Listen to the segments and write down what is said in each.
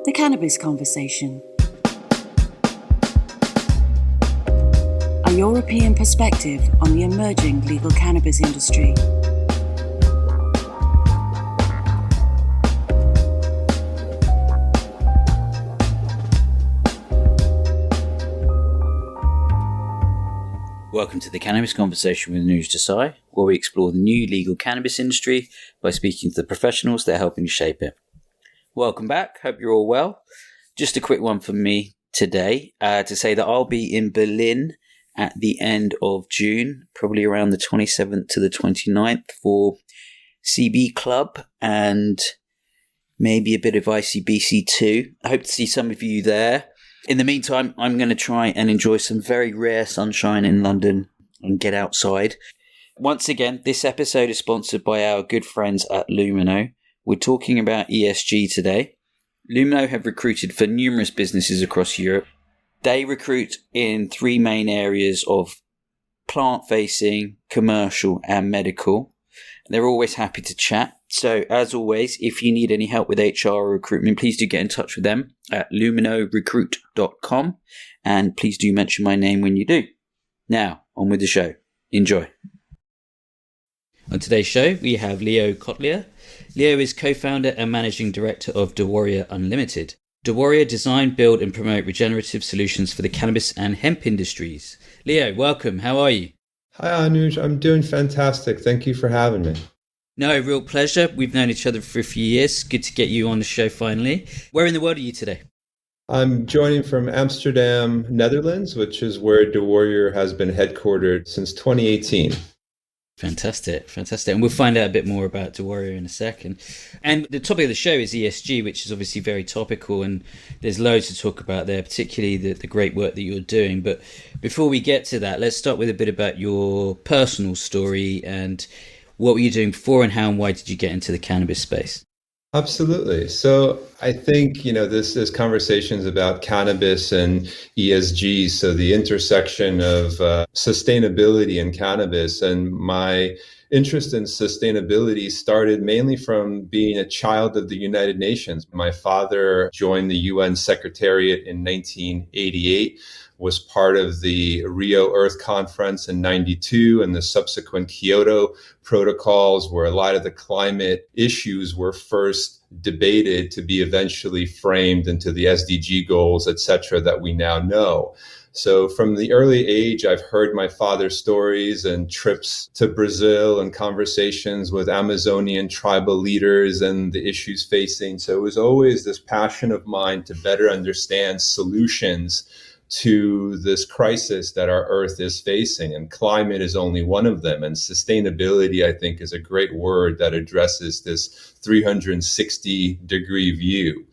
The Cannabis Conversation. A European perspective on the emerging legal cannabis industry. Welcome to the Cannabis Conversation with News Desai, where we explore the new legal cannabis industry by speaking to the professionals that are helping shape it. Welcome back. Hope you're all well. Just a quick one from me today to say that I'll be in Berlin at the end of June, probably around the 27th to the 29th for CB Club and maybe a bit of ICBC too. I hope to see some of you there. In the meantime, I'm going to try and enjoy some very rare sunshine in London and get outside. Once again, this episode is sponsored by our good friends at Lumino. We're talking about ESG today. Lumino have recruited for numerous businesses across Europe. They recruit in three main areas of plant-facing, commercial and medical. They're always happy to chat. So as always, if you need any help with HR or recruitment, please do get in touch with them at luminorecruit.com. And please do mention my name when you do. Now, on with the show. Enjoy. On today's show, we have Leonid Kotlyar. Leo is co-founder and managing director of DéWarrior Unlimited. DéWarrior design, build and promote regenerative solutions for the cannabis and hemp industries. Leo, welcome. How are you? Hi, Anuj. I'm doing fantastic. Thank you for having me. No, real pleasure. We've known each other for a few years. Good to get you on the show finally. Where in the world are you today? I'm joining from Amsterdam, Netherlands, which is where DéWarrior has been headquartered since 2018. Fantastic. And we'll find out a bit more about DéWarrior in a second. And the topic of the show is ESG, which is obviously very topical, and there's loads to talk about there, particularly the great work that you're doing. But before we get to that, let's start with a bit about your personal story and what were you doing before and how and why did you get into the cannabis space? Absolutely. So I think, this conversations about cannabis and ESG, so the intersection of sustainability and cannabis. And my interest in sustainability started mainly from being a child of the United Nations. My father joined the UN Secretariat in 1988. Was part of the Rio Earth Conference in 92 and the subsequent Kyoto protocols, where a lot of the climate issues were first debated to be eventually framed into the SDG goals, et cetera, that we now know. So from the early age, I've heard my father's stories and trips to Brazil and conversations with Amazonian tribal leaders and the issues facing. So it was always this passion of mine to better understand solutions to this crisis that our Earth is facing. And climate is only one of them. And sustainability, I think, is a great word that addresses this 360-degree view.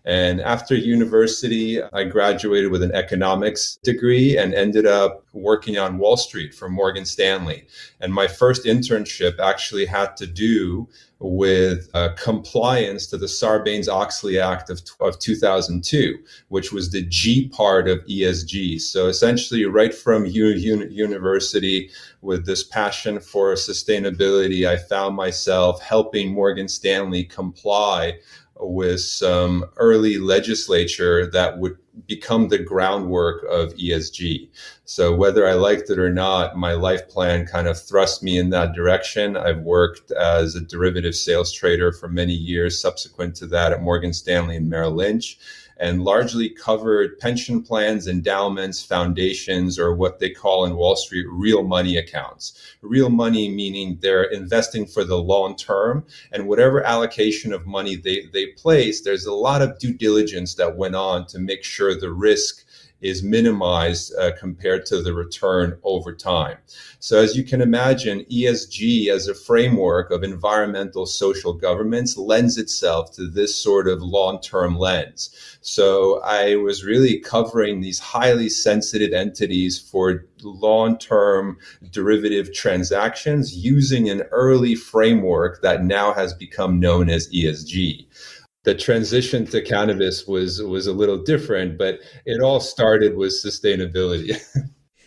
And after university, I graduated with an economics degree and ended up working on Wall Street for Morgan Stanley. And my first internship actually had to do with compliance to the Sarbanes-Oxley Act of 2002, which was the G part of ESG. So essentially, right from university, with this passion for sustainability, I found myself helping Morgan Stanley comply with some early legislature that would become the groundwork of ESG. So whether I liked it or not, my life plan kind of thrust me in that direction. I've worked as a derivative sales trader for many years subsequent to that at Morgan Stanley and Merrill Lynch, and largely covered pension plans, endowments, foundations, or what they call in Wall Street real money accounts. Real money meaning they're investing for the long term, and whatever allocation of money they place, there's a lot of due diligence that went on to make sure the risk is minimized compared to the return over time. So as you can imagine, ESG as a framework of environmental social governance lends itself to this sort of long-term lens. So I was really covering these highly sensitive entities for long-term derivative transactions using an early framework that now has become known as ESG. The transition to cannabis was a little different, but it all started with sustainability.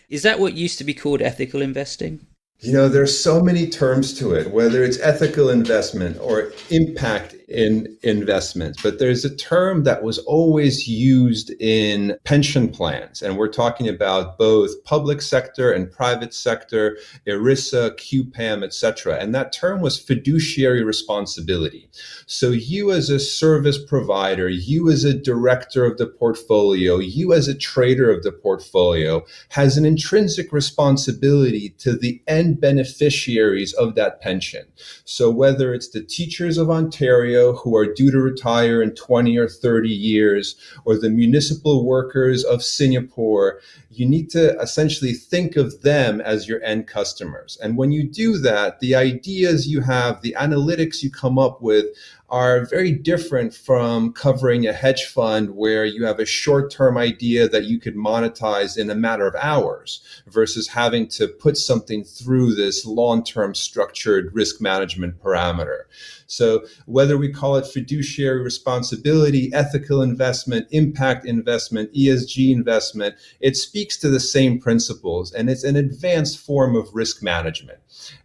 Is that what used to be called ethical investing? There's so many terms to it, whether it's ethical investment or impact in investments. But there's a term that was always used in pension plans. And we're talking about both public sector and private sector, ERISA, QPAM, et cetera. And that term was fiduciary responsibility. So you as a service provider, you as a director of the portfolio, you as a trader of the portfolio has an intrinsic responsibility to the end beneficiaries of that pension. So whether it's the teachers of Ontario who are due to retire in 20 or 30 years, or the municipal workers of Singapore, you need to essentially think of them as your end customers. And when you do that, the ideas you have, the analytics you come up with are very different from covering a hedge fund where you have a short-term idea that you could monetize in a matter of hours versus having to put something through this long-term structured risk management parameter. So whether we call it fiduciary responsibility, ethical investment, impact investment, ESG investment, it speaks to the same principles, and it's an advanced form of risk management.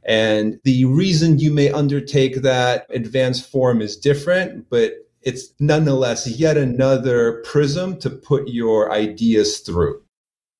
And the reason you may undertake that advanced form is different, but it's nonetheless yet another prism to put your ideas through.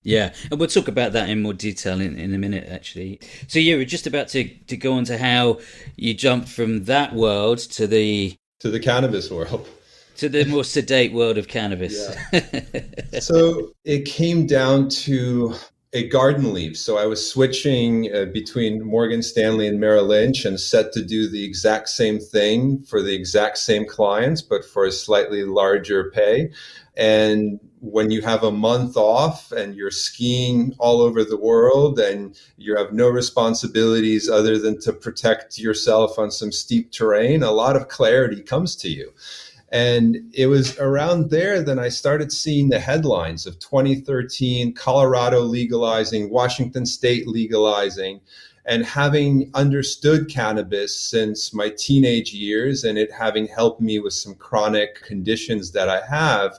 Yeah, and we'll talk about that in more detail in a minute, actually. So yeah, we're just about to go on to how you jumped from that world to the cannabis world. To the more sedate world of cannabis. Yeah. So it came down to a garden leave. So I was switching between Morgan Stanley and Merrill Lynch and set to do the exact same thing for the exact same clients, but for a slightly larger pay. And when you have a month off and you're skiing all over the world and you have no responsibilities other than to protect yourself on some steep terrain, a lot of clarity comes to you. And it was around there that I started seeing the headlines of 2013, Colorado legalizing, Washington State legalizing, and having understood cannabis since my teenage years and it having helped me with some chronic conditions that I have,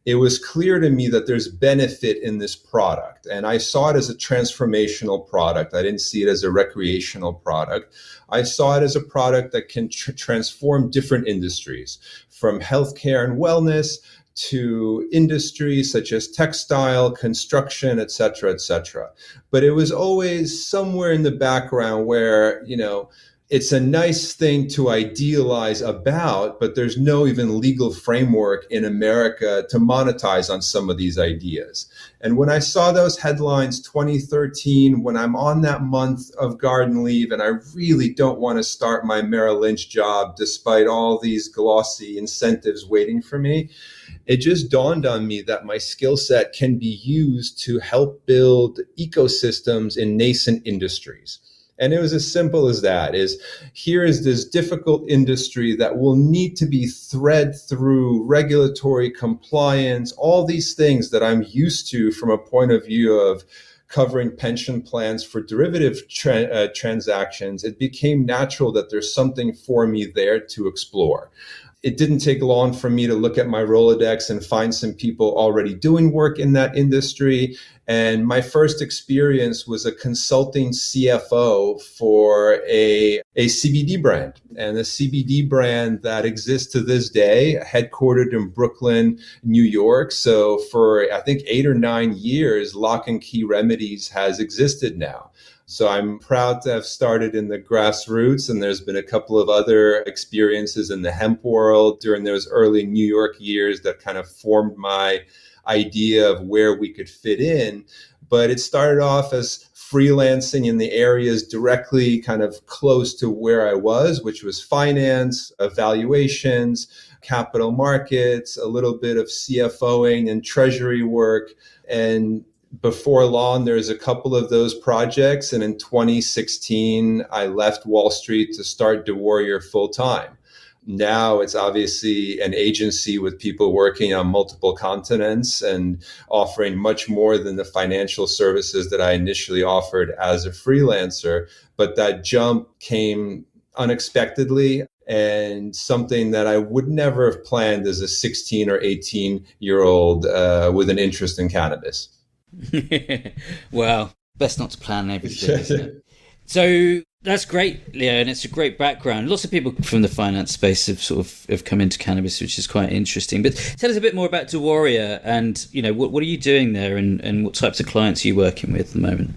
it was clear to me that there's benefit in this product. And I saw it as a transformational product. I didn't see it as a recreational product. I saw it as a product that can transform different industries, from healthcare and wellness to industries such as textile, construction, et cetera, et cetera. But it was always somewhere in the background where, it's a nice thing to idealize about, but there's no even legal framework in America to monetize on some of these ideas. And when I saw those headlines, 2013, when I'm on that month of garden leave and I really don't want to start my Merrill Lynch job despite all these glossy incentives waiting for me, it just dawned on me that my skill set can be used to help build ecosystems in nascent industries. And it was as simple as that, here is this difficult industry that will need to be thread through regulatory compliance, all these things that I'm used to from a point of view of covering pension plans for derivative transactions. It became natural that there's something for me there to explore. It didn't take long for me to look at my Rolodex and find some people already doing work in that industry. And my first experience was a consulting CFO for a CBD brand, and a CBD brand that exists to this day, headquartered in Brooklyn, New York. So for, I think, 8 or 9 years, Lock and Key Remedies has existed now. So I'm proud to have started in the grassroots, and there's been a couple of other experiences in the hemp world during those early New York years that kind of formed my idea of where we could fit in. But it started off as freelancing in the areas directly kind of close to where I was, which was finance, evaluations, capital markets, a little bit of CFOing and treasury work. And before long, there's a couple of those projects. And in 2016, I left Wall Street to start DéWarrior full time. Now it's obviously an agency with people working on multiple continents and offering much more than the financial services that I initially offered as a freelancer. But that jump came unexpectedly, and something that I would never have planned as a 16 or 18-year-old with an interest in cannabis. Well, best not to plan everything, isn't it? So That's great, Leo, and it's a great background. Lots of people from the finance space have come into cannabis, which is quite interesting. But tell us a bit more about DéWarrior, and what are you doing there, and what types of clients are you working with at the moment?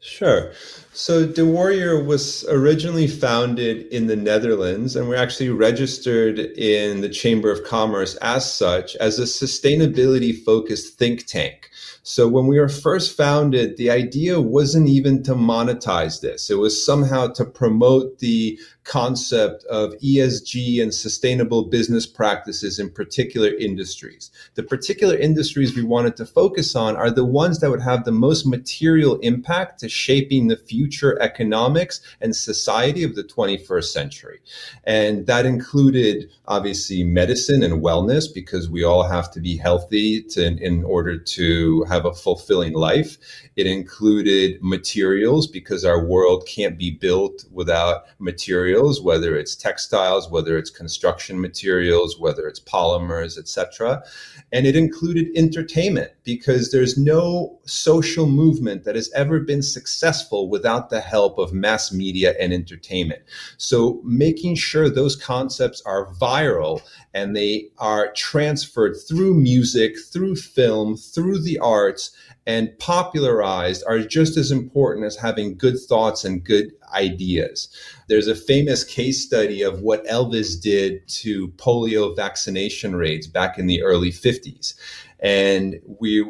Sure. So DéWarrior was originally founded in the Netherlands, and we're actually registered in the Chamber of Commerce as such, as a sustainability-focused think tank. So when we were first founded, the idea wasn't even to monetize this. It was somehow to promote the concept of ESG and sustainable business practices in particular industries. The particular industries we wanted to focus on are the ones that would have the most material impact to shaping the future economics and society of the 21st century. And that included, obviously, medicine and wellness, because we all have to be healthy in order to have a fulfilling life. It included materials, because our world can't be built without materials, whether it's textiles, whether it's construction materials, whether it's polymers, etc. And it included entertainment, because there's no social movement that has ever been successful without the help of mass media and entertainment. So making sure those concepts are viral and they are transferred through music, through film, through the arts, and popularized are just as important as having good thoughts and good ideas. There's a famous case study of what Elvis did to polio vaccination rates back in the early 50s. And we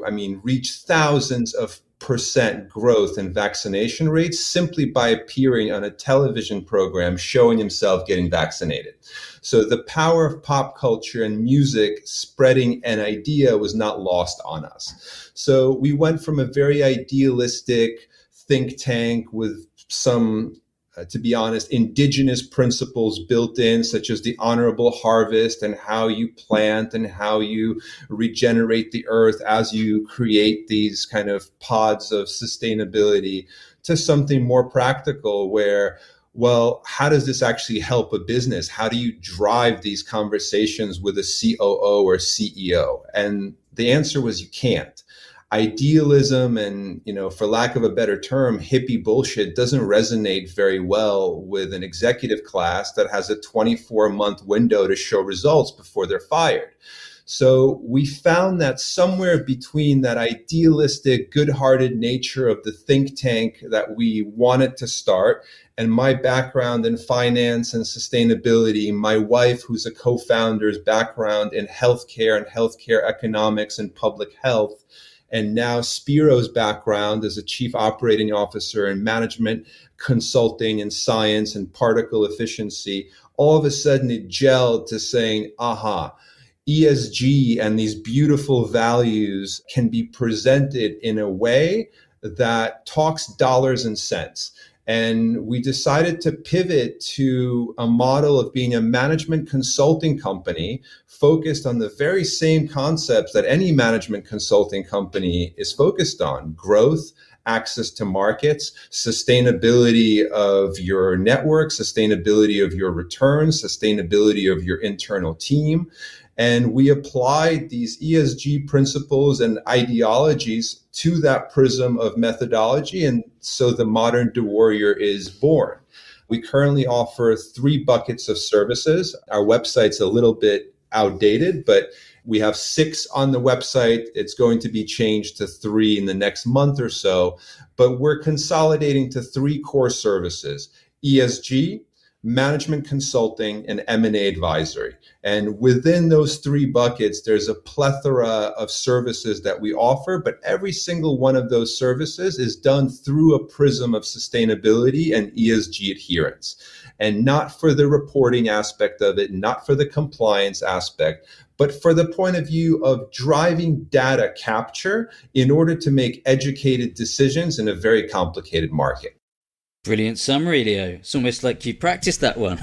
reached thousands of percent growth in vaccination rates simply by appearing on a television program showing himself getting vaccinated. So the power of pop culture and music spreading an idea was not lost on us. So we went from a very idealistic think tank with some, to be honest, indigenous principles built in, such as the honorable harvest and how you plant and how you regenerate the earth as you create these kind of pods of sustainability, to something more practical where, well, how does this actually help a business? How do you drive these conversations with a COO or CEO? And the answer was you can't. Idealism and, for lack of a better term, hippie bullshit doesn't resonate very well with an executive class that has a 24-month window to show results before they're fired. So we found that somewhere between that idealistic, good-hearted nature of the think tank that we wanted to start, and my background in finance and sustainability, my wife, who's a co-founder's background in healthcare and healthcare economics and public health, and now Spiro's background as a chief operating officer in management, consulting and science and particle efficiency, all of a sudden it gelled to saying, aha, ESG and these beautiful values can be presented in a way that talks dollars and cents. And we decided to pivot to a model of being a management consulting company focused on the very same concepts that any management consulting company is focused on: growth, access to markets, sustainability of your network, sustainability of your returns, sustainability of your internal team. And we applied these ESG principles and ideologies to that prism of methodology. And so the modern DéWarrior is born. We currently offer 3 buckets of services. Our website's a little bit outdated, but we have 6 on the website. It's going to be changed to 3 in the next month or so. But we're consolidating to 3 core services: ESG, management consulting, and M&A advisory. And within those 3 buckets, there's a plethora of services that we offer, but every single one of those services is done through a prism of sustainability and ESG adherence. And not for the reporting aspect of it, not for the compliance aspect, but for the point of view of driving data capture in order to make educated decisions in a very complicated market. Brilliant summary, Leo. It's almost like you practiced that one.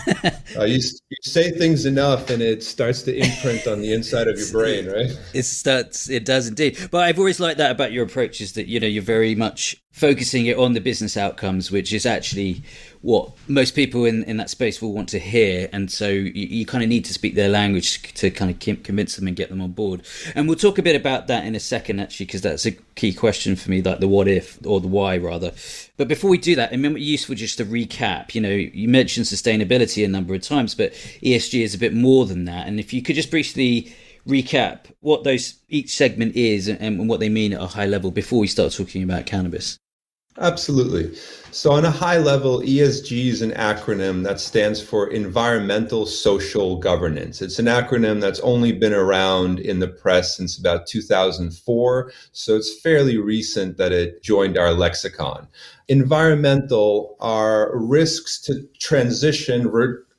You say things enough and it starts to imprint on the inside of your brain, right? It does indeed. But I've always liked that about your approach, is that, you're very much focusing it on the business outcomes, which is actually what most people in that space will want to hear. And so you kind of need to speak their language to kind of convince them and get them on board. And we'll talk a bit about that in a second, actually, because that's a key question for me, like the what if, or the why rather. But before we do that, it might be useful just to recap. You mentioned sustainability a number of times, but ESG is a bit more than that. And if you could just briefly recap what each segment is and what they mean at a high level before we start talking about cannabis. Absolutely. So on a high level, ESG is an acronym that stands for Environmental Social Governance. It's an acronym that's only been around in the press since about 2004. So it's fairly recent that it joined our lexicon. Environmental are risks to transition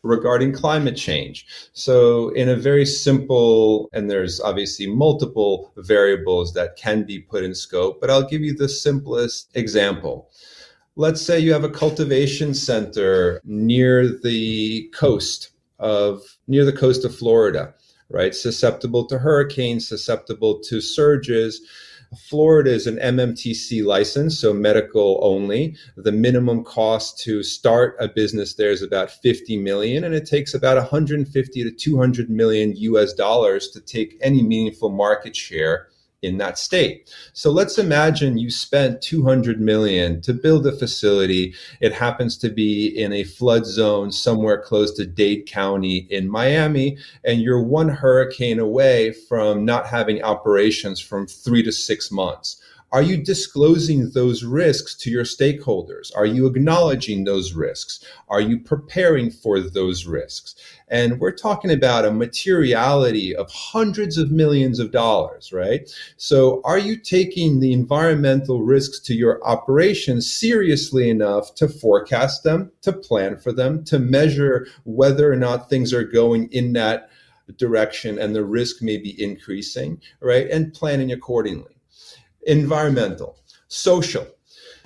regarding climate change. So in a very simple, and there's obviously multiple variables that can be put in scope, but I'll give you the simplest example. Let's say you have a cultivation center near the coast of Florida, right? Susceptible to hurricanes, susceptible to surges. Florida is an MMTC license, so medical only. The minimum cost to start a business there is about $50 million, and it takes about 150 to 200 million US dollars to take any meaningful market share in that state. So let's imagine you spent 200 million to build a facility. It happens to be in a flood zone somewhere close to Dade County in Miami, and you're one hurricane away from not having operations from 3 to 6 months. Are you disclosing those risks to your stakeholders? Are you acknowledging those risks? Are you preparing for those risks? And we're talking about a materiality of hundreds of millions of dollars, right? So are you taking the environmental risks to your operations seriously enough to forecast them, to plan for them, to measure whether or not things are going in that direction and the risk may be increasing, right? And planning accordingly. Environmental. Social.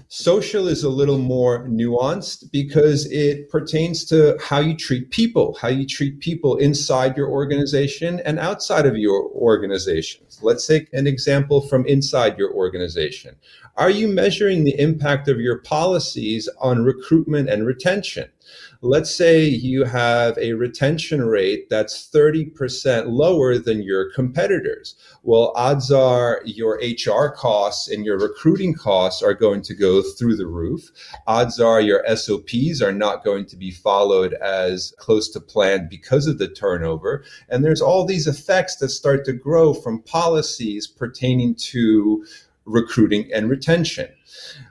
Social is a little more nuanced because it pertains to how you treat people inside your organization and outside of your organization. Let's take an example from inside your organization. Are you measuring the impact of your policies on recruitment and retention? Let's say you have a retention rate that's 30% lower than your competitors. Well, odds are your HR costs and your recruiting costs are going to go through the roof. Odds are your SOPs are not going to be followed as close to plan because of the turnover. And there's all these effects that start to grow from policies pertaining to recruiting and retention.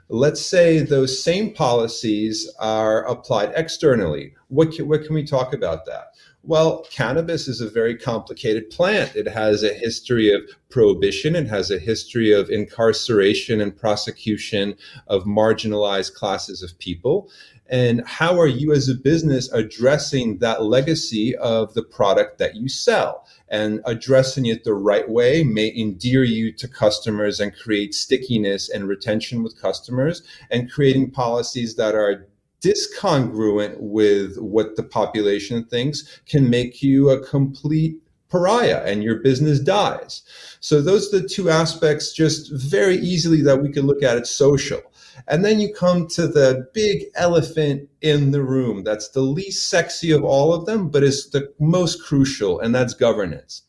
Let's say those same policies are applied externally. What can we talk about that? Well, cannabis is a very complicated plant. It has a history of prohibition. It has a history of incarceration and prosecution of marginalized classes of people. And how are you as a business addressing that legacy of the product that you sell? And addressing it the right way may endear you to customers and create stickiness and retention with customers, and creating policies that are discongruent with what the population thinks can make you a complete pariah and your business dies. So those are the two aspects just very easily that we could look at it social. And then you come to the big elephant in the room. That's the least sexy of all of them, but is the most crucial, and that's governance.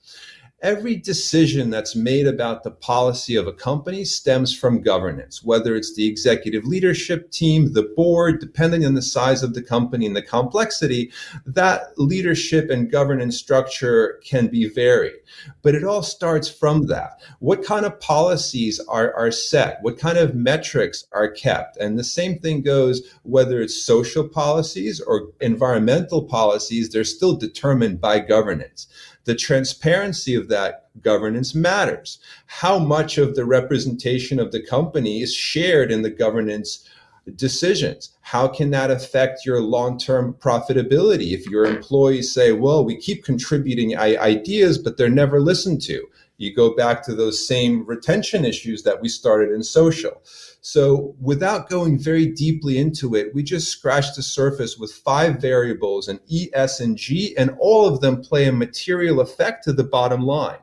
Every decision that's made about the policy of a company stems from governance, whether it's the executive leadership team, the board, depending on the size of the company and the complexity, that leadership and governance structure can be varied. But it all starts from that. What kind of policies are set? What kind of metrics are kept? And the same thing goes whether it's social policies or environmental policies, they're still determined by governance. The transparency of that governance matters. How much of the representation of the company is shared in the governance decisions? How can that affect your long-term profitability? If your employees say, well, we keep contributing ideas, but they're never listened to. You go back to those same retention issues that we started in social. So without going very deeply into it, we just scratched the surface with 5 variables in E, S, and G, and all of them play a material effect to the bottom line.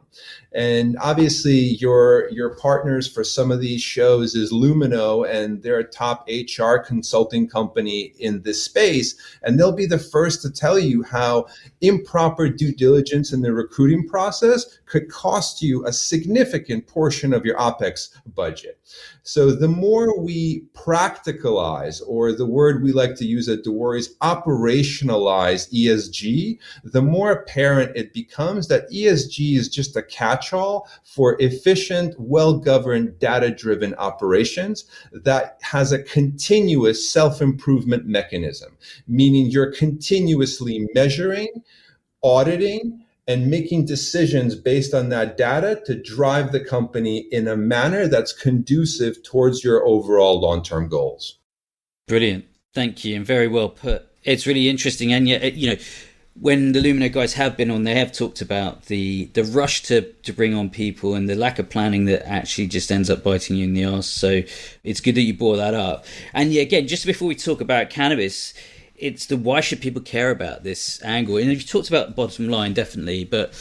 And obviously your partners for some of these shows is Lumino, and they're a top HR consulting company in this space. And they'll be the first to tell you how improper due diligence in the recruiting process could cost you a significant portion of your OPEX budget. So the more we practicalize, or the word we like to use at DéWarrior is operationalize ESG, the more apparent it becomes that ESG is just a catch-all for efficient, well-governed, data-driven operations that has a continuous self-improvement mechanism, meaning you're continuously measuring, auditing, and making decisions based on that data to drive the company in a manner that's conducive towards your overall long-term goals. Brilliant. Thank you. And very well put. It's really interesting. And yet, when the Lumino guys have been on, they have talked about the rush to bring on people and the lack of planning that actually just ends up biting you in the arse. So it's good that you brought that up. And yeah, again, just before we talk about cannabis, it's the why should people care about this angle? And you've talked about the bottom line, definitely, but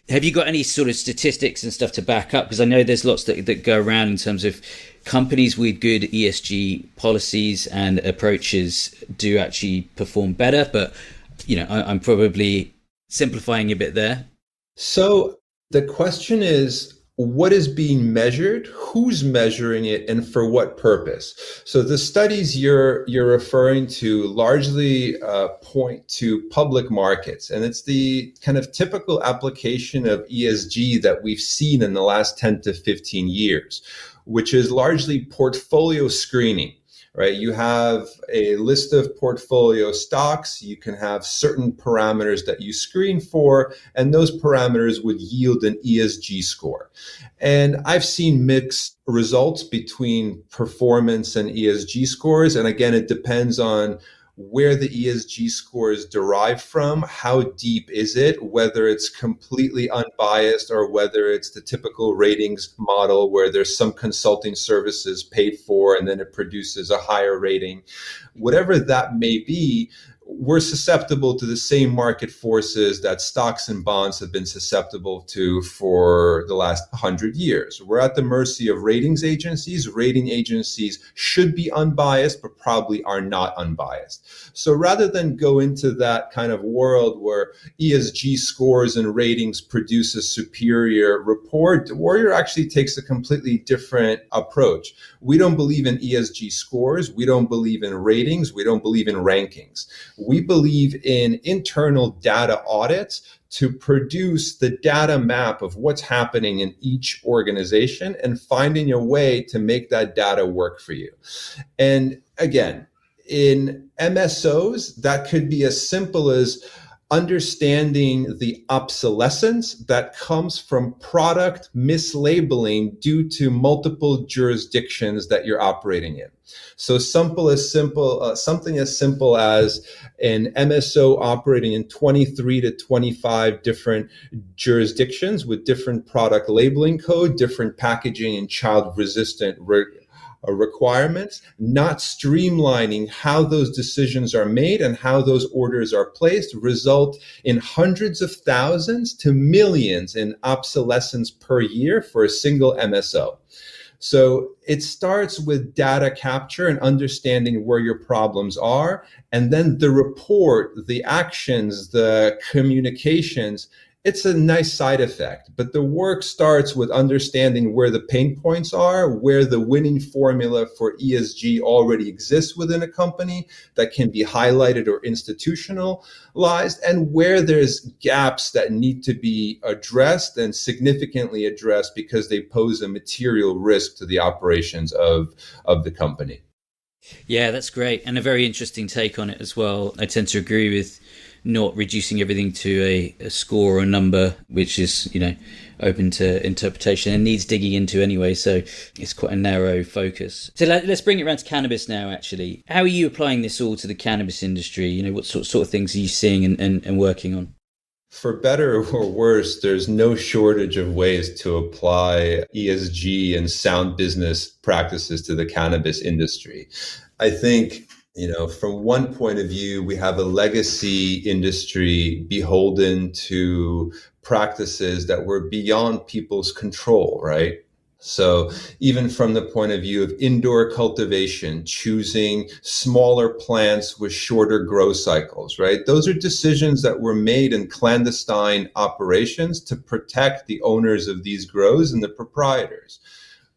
have you got any sort of statistics and stuff to back up? Because I know there's lots that go around in terms of companies with good ESG policies and approaches do actually perform better, but I'm probably simplifying a bit there. So the question is, what is being measured, who's measuring it, and for what purpose? So the studies you're referring to largely point to public markets, and it's the kind of typical application of ESG that we've seen in the last 10 to 15 years, which is largely portfolio screening. Right? You have a list of portfolio stocks. You can have certain parameters that you screen for, and those parameters would yield an ESG score. And I've seen mixed results between performance and ESG scores. And again, it depends on where the ESG score is derived from, how deep is it, whether it's completely unbiased or whether it's the typical ratings model where there's some consulting services paid for and then it produces a higher rating. Whatever that may be, we're susceptible to the same market forces that stocks and bonds have been susceptible to for the last 100 years. We're at the mercy of ratings agencies. Rating agencies should be unbiased, but probably are not unbiased. So rather than go into that kind of world where ESG scores and ratings produce a superior report, DéWarrior actually takes a completely different approach. We don't believe in ESG scores. We don't believe in ratings. We don't believe in rankings. We believe in internal data audits to produce the data map of what's happening in each organization and finding a way to make that data work for you. And again, in MSOs, that could be as simple as understanding the obsolescence that comes from product mislabeling due to multiple jurisdictions that you're operating in. So something as simple as an MSO operating in 23 to 25 different jurisdictions with different product labeling code, different packaging and child resistant requirements, not streamlining how those decisions are made and how those orders are placed, result in hundreds of thousands to millions in obsolescence per year for a single MSO. So it starts with data capture and understanding where your problems are, and then the report, the actions, the communications. It's a nice side effect, but the work starts with understanding where the pain points are, where the winning formula for ESG already exists within a company that can be highlighted or institutionalized, and where there's gaps that need to be addressed and significantly addressed because they pose a material risk to the operations of the company. Yeah, that's great. And a very interesting take on it as well. I tend to agree with not reducing everything to a score or a number, which is, open to interpretation and needs digging into anyway. So it's quite a narrow focus. So let's bring it around to cannabis now, actually. How are you applying this all to the cannabis industry? What sort of things are you seeing and working on? For better or worse, there's no shortage of ways to apply ESG and sound business practices to the cannabis industry. I think, from one point of view, we have a legacy industry beholden to practices that were beyond people's control, right? So even from the point of view of indoor cultivation, choosing smaller plants with shorter grow cycles, right? Those are decisions that were made in clandestine operations to protect the owners of these grows and the proprietors.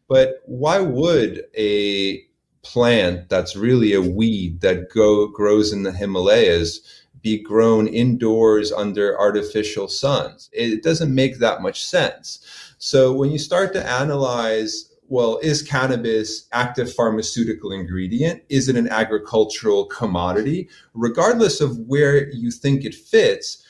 But why would a plant that's really a weed that grows in the Himalayas be grown indoors under artificial suns? It doesn't make that much sense. So when you start to analyze, well, is cannabis active pharmaceutical ingredient? Is it an agricultural commodity? Regardless of where you think it fits,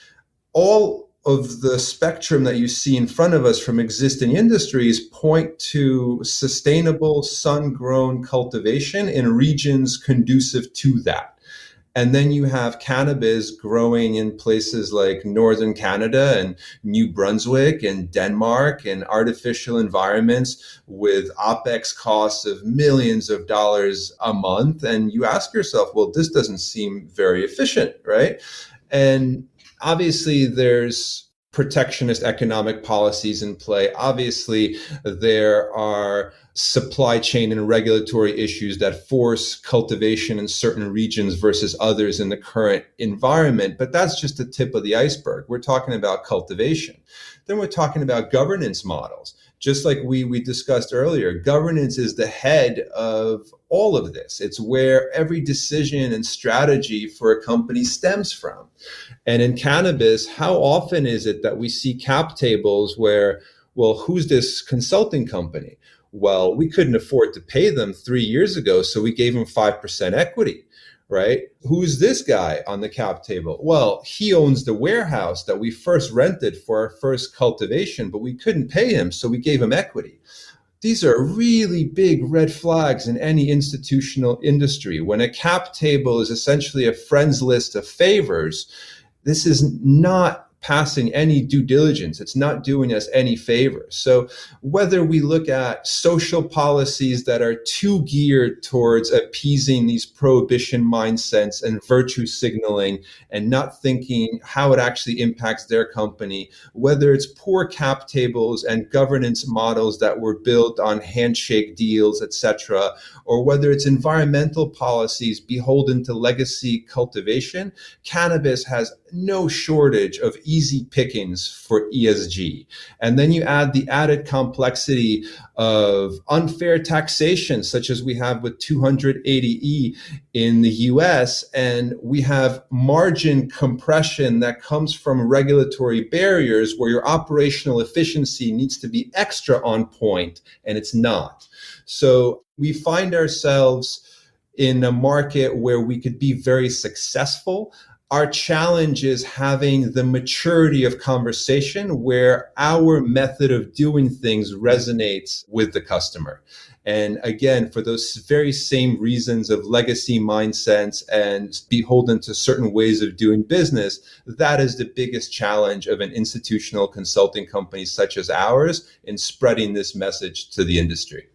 all of the spectrum that you see in front of us from existing industries point to sustainable sun-grown cultivation in regions conducive to that. And then you have cannabis growing in places like northern Canada and New Brunswick and Denmark and artificial environments with OPEX costs of millions of dollars a month. And you ask yourself, well, this doesn't seem very efficient, right? And obviously there's protectionist economic policies in play. Obviously, there are supply chain and regulatory issues that force cultivation in certain regions versus others in the current environment. But that's just the tip of the iceberg. We're talking about cultivation. Then we're talking about governance models. Just like we discussed earlier, governance is the head of all of this. It's where every decision and strategy for a company stems from. And in cannabis, how often is it that we see cap tables where, well, who's this consulting company? Well, we couldn't afford to pay them 3 years ago, so we gave them 5% equity, right? Who's this guy on the cap table? Well, he owns the warehouse that we first rented for our first cultivation, but we couldn't pay him, so we gave him equity. These are really big red flags in any institutional industry. When a cap table is essentially a friends list of favors, this is not passing any due diligence. It's not doing us any favors. So whether we look at social policies that are too geared towards appeasing these prohibition mindsets and virtue signaling and not thinking how it actually impacts their company, whether it's poor cap tables and governance models that were built on handshake deals, etc., or whether it's environmental policies beholden to legacy cultivation, cannabis has no shortage of easy pickings for ESG. And then you add the added complexity of unfair taxation, such as we have with 280E in the US, and we have margin compression that comes from regulatory barriers where your operational efficiency needs to be extra on point, and it's not. So we find ourselves in a market where we could be very successful. Our challenge is having the maturity of conversation where our method of doing things resonates with the customer. And again, for those very same reasons of legacy mindsets and beholden to certain ways of doing business, that is the biggest challenge of an institutional consulting company such as ours in spreading this message to the industry.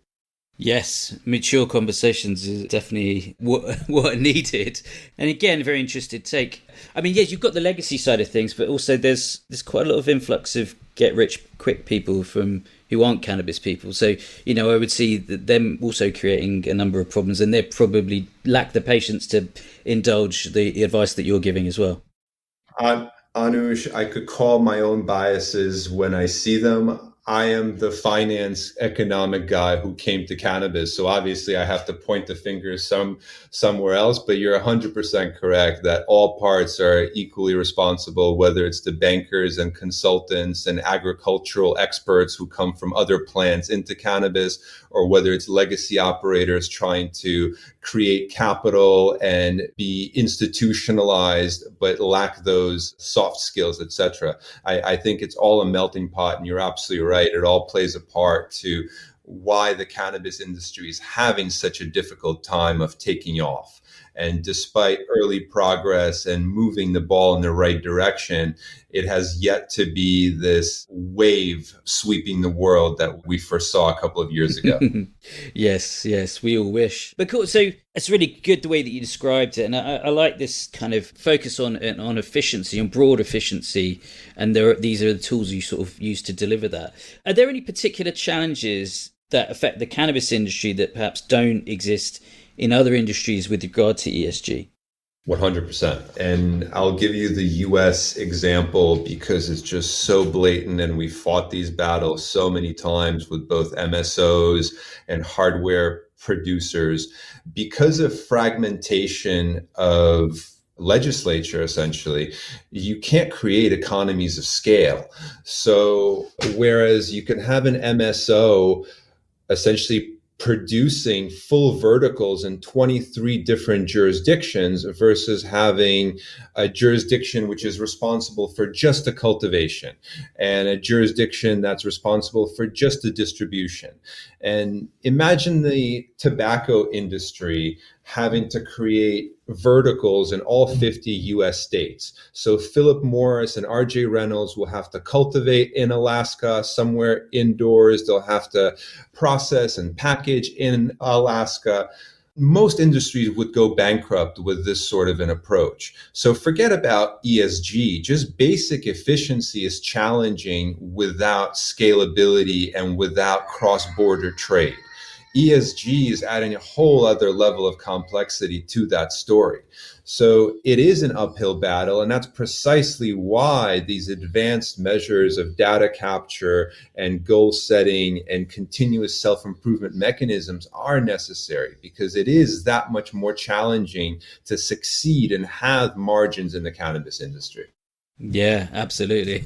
Yes, mature conversations is definitely what are needed. And again, very interested take. I mean, yes, you've got the legacy side of things, but also there's quite a lot of influx of get rich quick people who aren't cannabis people. So, I would see that them also creating a number of problems, and they probably lack the patience to indulge the advice that you're giving as well. Anush, I could call my own biases when I see them. I am the finance economic guy who came to cannabis. So obviously I have to point the finger somewhere else, but you're 100% correct that all parts are equally responsible, whether it's the bankers and consultants and agricultural experts who come from other plants into cannabis, or whether it's legacy operators trying to create capital and be institutionalized, but lack those soft skills, etc. I think it's all a melting pot, and you're absolutely right. It all plays a part to why the cannabis industry is having such a difficult time of taking off. And despite early progress and moving the ball in the right direction, it has yet to be this wave sweeping the world that we foresaw a couple of years ago. Yes, we all wish. But cool, so it's really good the way that you described it, and I like this kind of focus on efficiency, on broad efficiency, and these are the tools you sort of use to deliver that. Are there any particular challenges that affect the cannabis industry that perhaps don't exist in other industries with regard to ESG? 100%. And I'll give you the US example because it's just so blatant, and we fought these battles so many times with both MSOs and hardware producers. Because of fragmentation of legislature, essentially, you can't create economies of scale. So whereas you can have an MSO essentially producing full verticals in 23 different jurisdictions versus having a jurisdiction which is responsible for just the cultivation and a jurisdiction that's responsible for just the distribution. And imagine the tobacco industry having to create verticals in all 50 US states. So Philip Morris and RJ Reynolds will have to cultivate in Alaska, somewhere indoors. They'll have to process and package in Alaska. Most industries would go bankrupt with this sort of an approach. So forget about ESG. Just basic efficiency is challenging without scalability and without cross-border trade. ESG is adding a whole other level of complexity to that story. So it is an uphill battle, and that's precisely why these advanced measures of data capture and goal setting and continuous self-improvement mechanisms are necessary, because it is that much more challenging to succeed and have margins in the cannabis industry. Yeah, absolutely.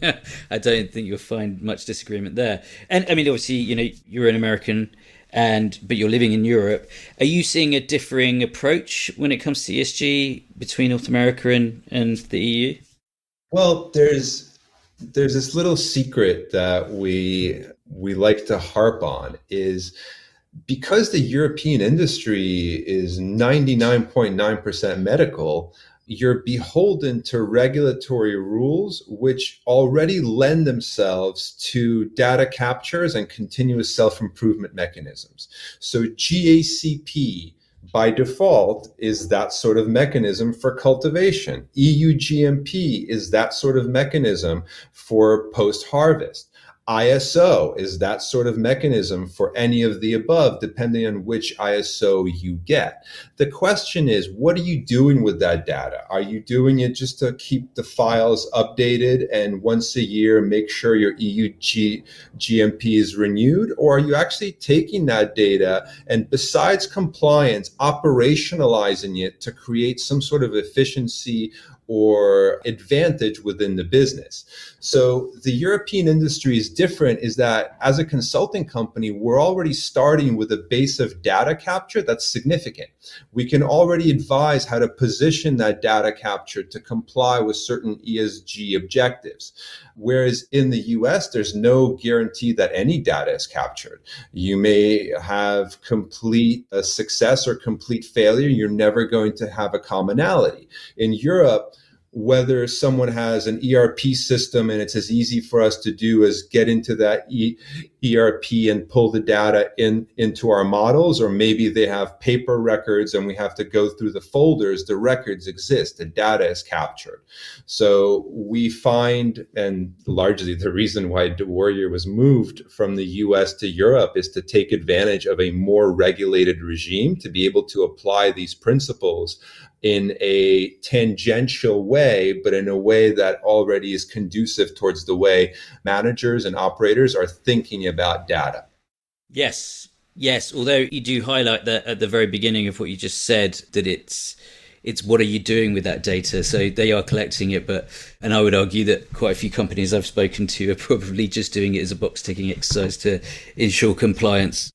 I don't think you'll find much disagreement there. And I mean, obviously, you're an American, but you're living in Europe. Are you seeing a differing approach when it comes to ESG between North America and the EU? Well, there's this little secret that we like to harp on, is because the European industry is 99.9% medical, you're beholden to regulatory rules which already lend themselves to data captures and continuous self-improvement mechanisms. So GACP by default is that sort of mechanism for cultivation. EU GMP is that sort of mechanism for post-harvest. ISO is that sort of mechanism for any of the above, depending on which ISO you get. The question is, what are you doing with that data? Are you doing it just to keep the files updated and once a year make sure your EU GMP is renewed? Or are you actually taking that data and, besides compliance, operationalizing it to create some sort of efficiency or advantage within the business? So the European industry is different, is that as a consulting company, we're already starting with a base of data capture that's significant. We can already advise how to position that data capture to comply with certain ESG objectives. Whereas in the US, there's no guarantee that any data is captured. You may have complete success or complete failure. You're never going to have a commonality. In Europe, whether someone has an ERP system and it's as easy for us to do as get into that ERP and pull the data into our models, or maybe they have paper records and we have to go through the folders, the records exist, the data is captured. So we find, and largely the reason why DéWarrior was moved from the US to Europe is to take advantage of a more regulated regime to be able to apply these principles in a tangential way, but in a way that already is conducive towards the way managers and operators are thinking about data. Yes. Although you do highlight that at the very beginning of what you just said, that it's what are you doing with that data? So they are collecting it, and I would argue that quite a few companies I've spoken to are probably just doing it as a box ticking exercise to ensure compliance.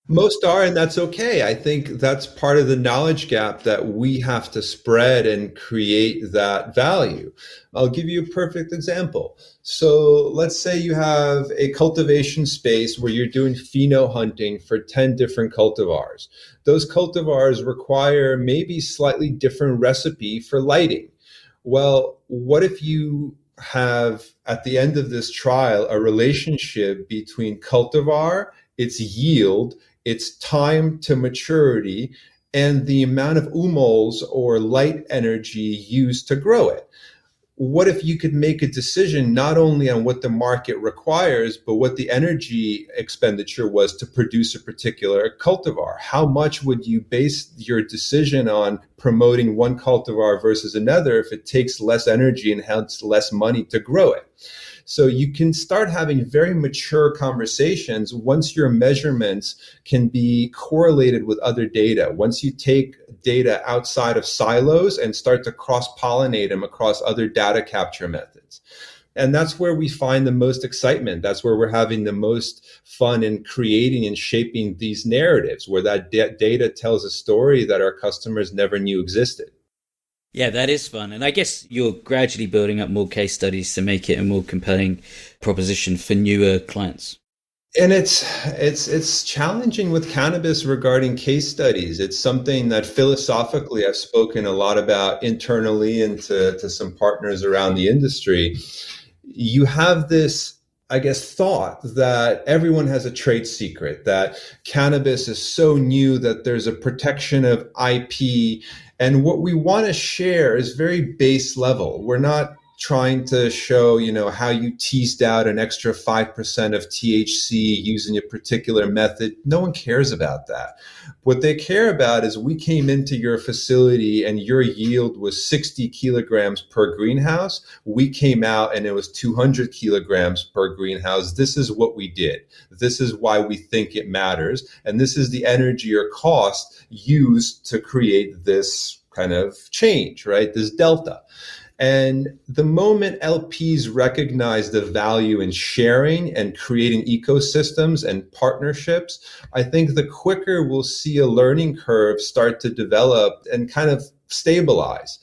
Most are, and that's okay. I think that's part of the knowledge gap that we have to spread and create that value. I'll give you a perfect example. So let's say you have a cultivation space where you're doing pheno hunting for 10 different cultivars. Those cultivars require maybe slightly different recipe for lighting. Well, what if you have at the end of this trial a relationship between cultivar, its yield, its time to maturity, and the amount of umols or light energy used to grow it? What if you could make a decision not only on what the market requires, but what the energy expenditure was to produce a particular cultivar? How much would you base your decision on promoting one cultivar versus another if it takes less energy and hence less money to grow it? So you can start having very mature conversations once your measurements can be correlated with other data. Once you take data outside of silos and start to cross-pollinate them across other data capture methods. And that's where we find the most excitement. That's where we're having the most fun in creating and shaping these narratives, where that data tells a story that our customers never knew existed. Yeah, that is fun. And I guess you're gradually building up more case studies to make it a more compelling proposition for newer clients. And it's challenging with cannabis regarding case studies. It's something that philosophically I've spoken a lot about internally and to some partners around the industry. You have this, I guess, thought that everyone has a trade secret, that cannabis is so new that there's a protection of IP. And what we want to share is very base level. We're not trying to show, how you teased out an extra 5% of THC using a particular method. No one cares about that. What they care about is we came into your facility and your yield was 60 kilograms per greenhouse. We came out and it was 200 kilograms per greenhouse. This is what we did. This is why we think it matters. And this is the energy or cost used to create this kind of change, right? This delta. And the moment LPs recognize the value in sharing and creating ecosystems and partnerships, I think the quicker we'll see a learning curve start to develop and kind of stabilize.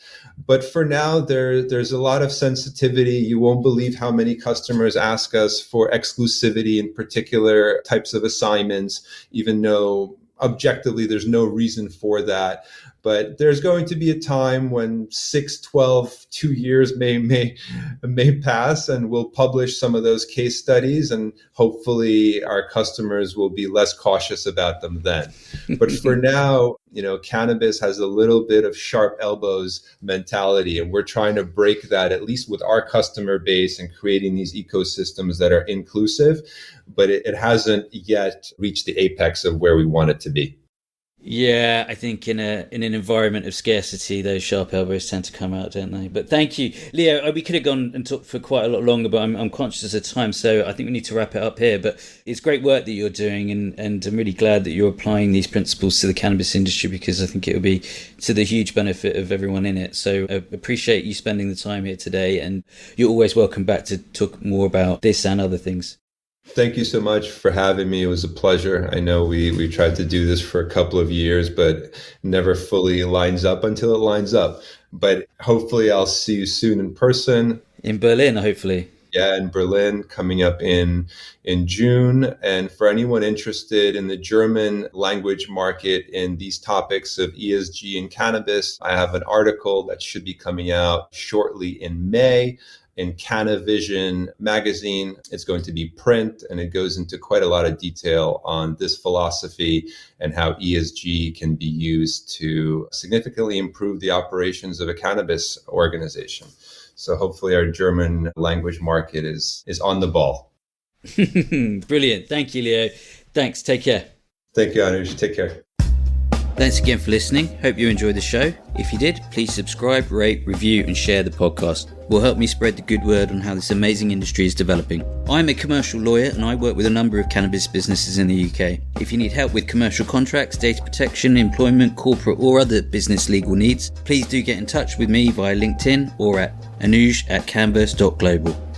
But for now, there's a lot of sensitivity. You won't believe how many customers ask us for exclusivity in particular types of assignments, even though objectively there's no reason for that. But there's going to be a time when 6, 12, 2 years may pass, and we'll publish some of those case studies, and hopefully our customers will be less cautious about them then. But for now, cannabis has a little bit of sharp elbows mentality, and we're trying to break that, at least with our customer base, and creating these ecosystems that are inclusive, but it hasn't yet reached the apex of where we want it to be. Yeah, I think in an environment of scarcity, those sharp elbows tend to come out, don't they? But thank you, Leo. We could have gone and talked for quite a lot longer, but I'm conscious of time, so I think we need to wrap it up here. But it's great work that you're doing, and I'm really glad that you're applying these principles to the cannabis industry, because I think it will be to the huge benefit of everyone in it. So I appreciate you spending the time here today, and you're always welcome back to talk more about this and other things. Thank you so much for having me. It was a pleasure. I know we tried to do this for a couple of years, but never fully lines up until it lines up. But hopefully I'll see you soon in person. In Berlin, hopefully. Yeah, in Berlin, coming up in June. And for anyone interested in the German language market in these topics of ESG and cannabis, I have an article that should be coming out shortly in May in Cannavision magazine. It's going to be print, and it goes into quite a lot of detail on this philosophy and how ESG can be used to significantly improve the operations of a cannabis organization. So hopefully our German language market is on the ball. Brilliant. Thank you, Leo. Thanks. Take care. Thank you, Anuj. Take care. Thanks again for listening. Hope you enjoyed the show. If you did, please subscribe, rate, review, and share the podcast. It will help me spread the good word on how this amazing industry is developing. I'm a commercial lawyer, and I work with a number of cannabis businesses in the UK. If you need help with commercial contracts, data protection, employment, corporate, or other business legal needs, please do get in touch with me via LinkedIn or at anuj@canvas.global.